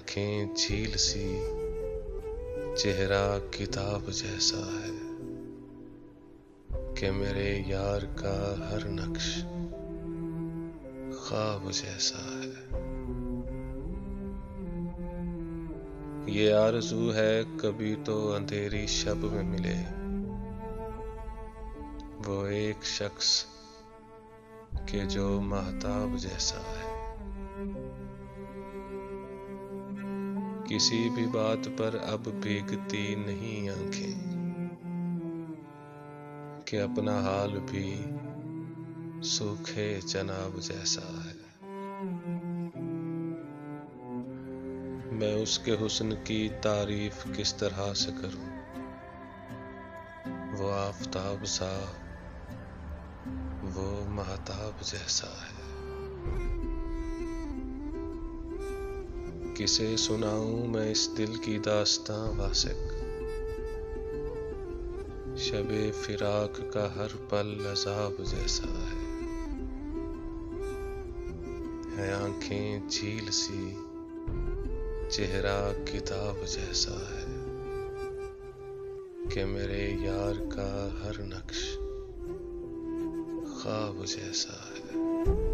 آنکھیں جھیل سی، چہرہ کتاب جیسا ہے کہ میرے یار کا ہر نقش خواب جیسا ہے۔ یہ آرزو ہے کبھی تو اندھیری شب میں ملے وہ ایک شخص کہ جو مہتاب جیسا ہے۔ کسی بھی بات پر اب بھیگتی نہیں آنکھیں کہ اپنا حال بھی سوکھے چناب جیسا ہے۔ میں اس کے حسن کی تعریف کس طرح سے کروں، وہ آفتاب سا، وہ مہتاب جیسا ہے۔ کسے سناؤں میں اس دل کی داستاں واسق، شب فراق کا ہر پل عذاب جیسا ہے آنکھیں جھیل سی، چہرہ کتاب جیسا ہے کہ میرے یار کا ہر نقش خواب جیسا ہے۔